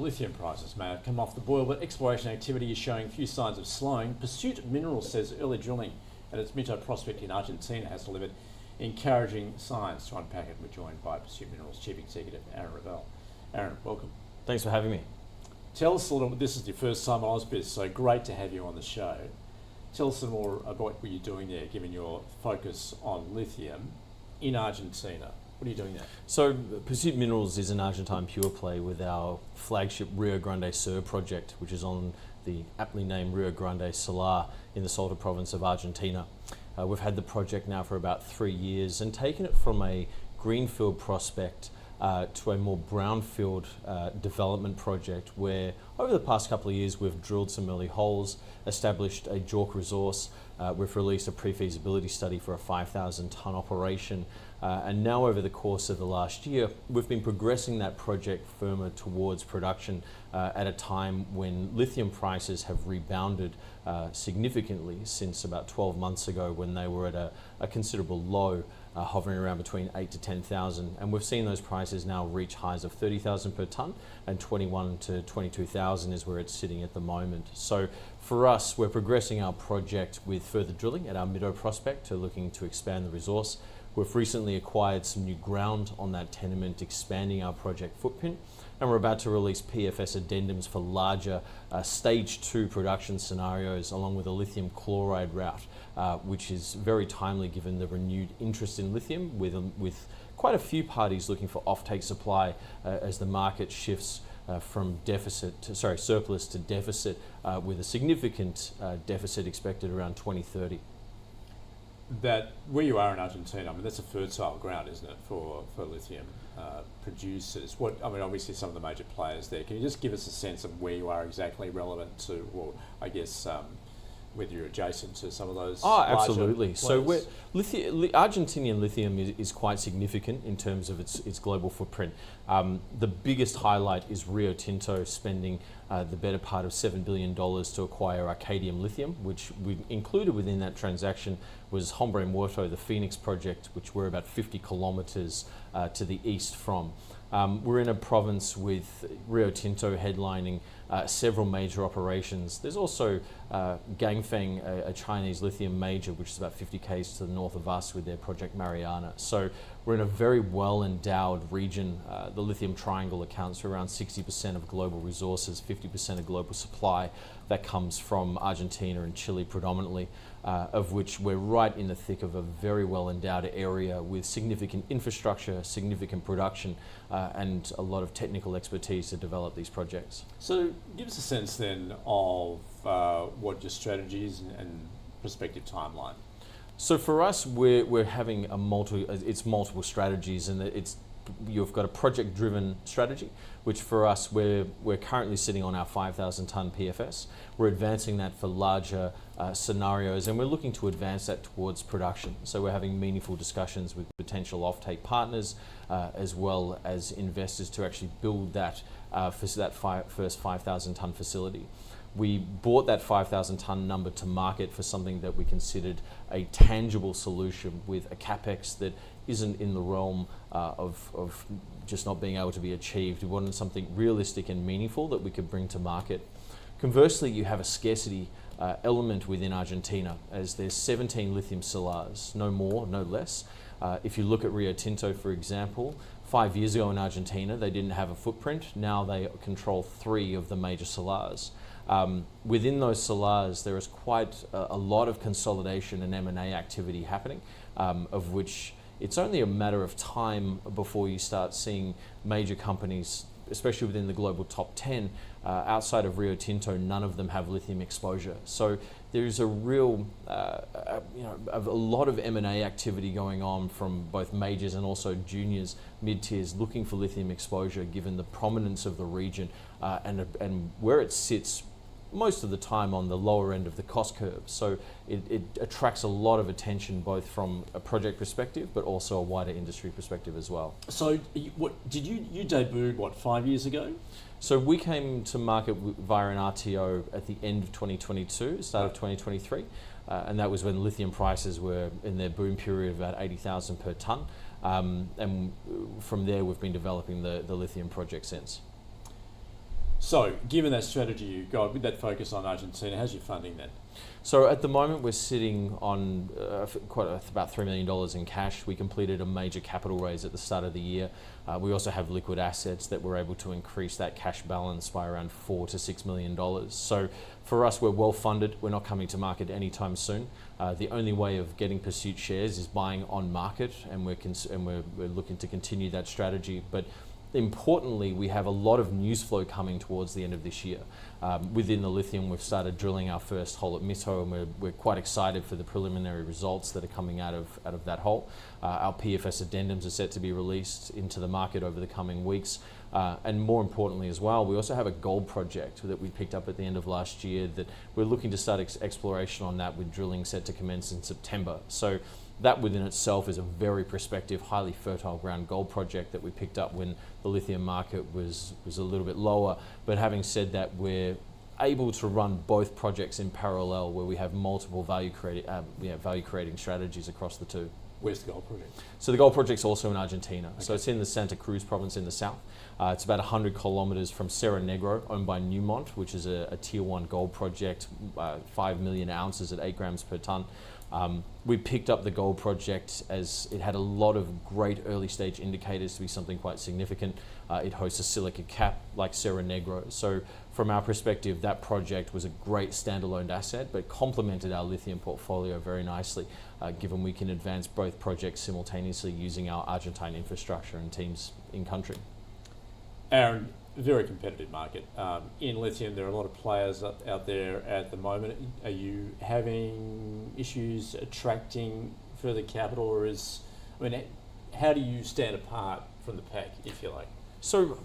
Lithium prices may have come off the boil, but exploration activity is showing few signs of slowing. Pursuit Minerals says early drilling at its Minto prospect in Argentina has delivered encouraging signs. To unpack it, we're joined by Pursuit Minerals Chief Executive Aaron Revelle. Aaron, welcome. Thanks for having me. Tell us a little, this is your first time on Ausbiz, so great to have you on the show. Tell us some more about what you're doing there, given your focus on lithium in Argentina. What are you doing there? So Pursuit Minerals is an Argentine pure play with our flagship Rio Grande Sur project, which is on the aptly named Rio Grande Salar in the Salta province of Argentina. We've had the project now for about 3 years and taken it from a greenfield prospect to a more brownfield development project where over the past couple of years we've drilled some early holes, established a JORC resource, we've released a pre-feasibility study for a 5,000 tonne operation, and now over the course of the last year we've been progressing that project firmer towards production at a time when lithium prices have rebounded significantly since about 12 months ago when they were at a considerable low, hovering around between 8 to 10,000, and we've seen those prices now reach highs of 30,000 per tonne, and 21 to 22,000 is where it's sitting at the moment. So for us, we're progressing our project with further drilling at our Minto prospect, looking to expand the resource. We've recently acquired some new ground on that tenement, expanding our project footprint, and we're about to release PFS addendums for larger stage 2 production scenarios, along with a lithium chloride route, which is very timely given the renewed interest in lithium, with quite a few parties looking for offtake supply as the market shifts from surplus to deficit, with a significant deficit expected around 2030. That where you are in Argentina, I mean, that's a fertile ground, isn't it, for lithium producers? Obviously some of the major players there. Can you just give us a sense of where you are exactly relevant to, or I guess whether you're adjacent to some of those? Oh, absolutely. So Argentinian lithium is quite significant in terms of its global footprint. The biggest highlight is Rio Tinto spending the better part of $7 billion to acquire Arcadium Lithium, which we included within that transaction was Hombre Muerto, the Phoenix project, which we're about 50 kilometres to the east from. We're in a province with Rio Tinto headlining several major operations. There's also Ganfeng, a Chinese lithium major, which is about 50 k's to the north of us with their project Mariana. So we're in a very well endowed region. The lithium triangle accounts for around 60% of global resources, 50% of global supply that comes from Argentina and Chile predominantly, of which we're right in the thick of a very well endowed area with significant infrastructure, significant production, and a lot of technical expertise to develop these projects. So give us a sense then of what your strategy is and prospective timeline. So for us, we're having multiple strategies, and you've got a project-driven strategy, which for us, we're currently sitting on our 5,000 tonne PFS. We're advancing that for larger scenarios, and we're looking to advance that towards production. So we're having meaningful discussions with potential offtake partners, as well as investors to actually build that first 5,000 tonne facility. We bought that 5,000 tonne number to market for something that we considered a tangible solution with a capex that isn't in the realm of just not being able to be achieved. We wanted something realistic and meaningful that we could bring to market. Conversely, you have a scarcity element within Argentina, as there's 17 lithium salars, no more, no less. If you look at Rio Tinto, for example, 5 years ago in Argentina, they didn't have a footprint. Now they control 3 of the major salars. Within those salars, there is quite a lot of consolidation and M&A activity happening, of which it's only a matter of time before you start seeing major companies, especially within the global top 10, outside of Rio Tinto, none of them have lithium exposure. So there's a real, a lot of M&A activity going on from both majors and also juniors, mid-tiers, looking for lithium exposure given the prominence of the region and where it sits most of the time on the lower end of the cost curve. So it attracts a lot of attention both from a project perspective but also a wider industry perspective as well. So you debuted 5 years ago? So we came to market via an RTO at the end of 2022, start of 2023, and that was when lithium prices were in their boom period of about 80,000 per tonne. And from there we've been developing the lithium project since. So, given that strategy you've got, with that focus on Argentina, how's your funding then? So at the moment we're sitting on about $3 million in cash. We completed a major capital raise at the start of the year. We also have liquid assets that we're able to increase that cash balance by around $4 to $6 million. So for us, we're well funded. We're not coming to market anytime soon. The only way of getting Pursuit shares is buying on market, and we're looking to continue that strategy. But importantly, we have a lot of news flow coming towards the end of this year. Within the lithium, we've started drilling our first hole at Mito, and we're quite excited for the preliminary results that are coming out of that hole. Our PFS addendums are set to be released into the market over the coming weeks. And more importantly as well, we also have a gold project that we picked up at the end of last year that we're looking to start exploration on that, with drilling set to commence in September. So that within itself is a very prospective, highly fertile ground gold project that we picked up when the lithium market was a little bit lower. But having said that, we're able to run both projects in parallel, where we have multiple value creating strategies across the two. Where's the gold project? So the gold project's also in Argentina. Okay. So it's in the Santa Cruz province in the south. It's about 100 kilometers from Cerro Negro, owned by Newmont, which is a tier 1 gold project, 5 million ounces at 8 grams per ton. We picked up the gold project as it had a lot of great early stage indicators to be something quite significant. It hosts a silica cap like Cerro Negro. So from our perspective, that project was a great standalone asset, but complemented our lithium portfolio very nicely, given we can advance both projects simultaneously using our Argentine infrastructure and teams in country. Aaron, very competitive market. In lithium, there are a lot of players out there at the moment. Are you having issues attracting further capital, how do you stand apart from the pack, if you like? So,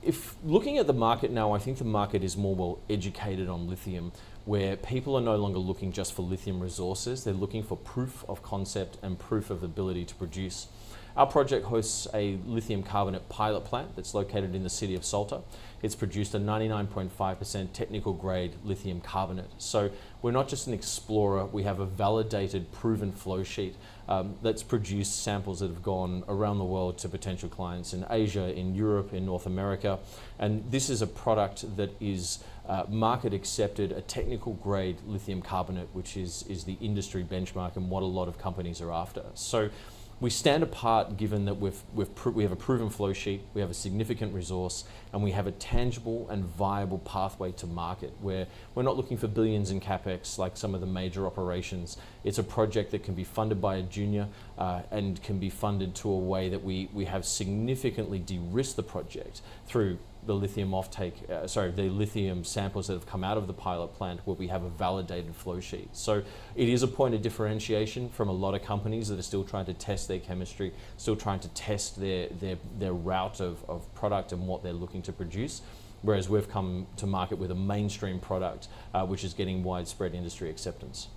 if looking at the market now, I think the market is more well educated on lithium, where people are no longer looking just for lithium resources. They're looking for proof of concept and proof of ability to produce. Our project hosts a lithium carbonate pilot plant that's located in the city of Salta. It's produced a 99.5% technical grade lithium carbonate. So we're not just an explorer, we have a validated, proven flow sheet that's produced samples that have gone around the world to potential clients in Asia, in Europe, in North America. And this is a product that is market accepted, a technical grade lithium carbonate, which is the industry benchmark and what a lot of companies are after. So we stand apart given that we have a proven flow sheet, we have a significant resource, and we have a tangible and viable pathway to market, where we're not looking for billions in CapEx like some of the major operations. It's a project that can be funded by a junior and can be funded to a way that we have significantly de-risked the project through the lithium the lithium samples that have come out of the pilot plant, where we have a validated flow sheet. So it is a point of differentiation from a lot of companies that are still trying to test their chemistry, still trying to test their route of product and what they're looking to produce. Whereas we've come to market with a mainstream product which is getting widespread industry acceptance.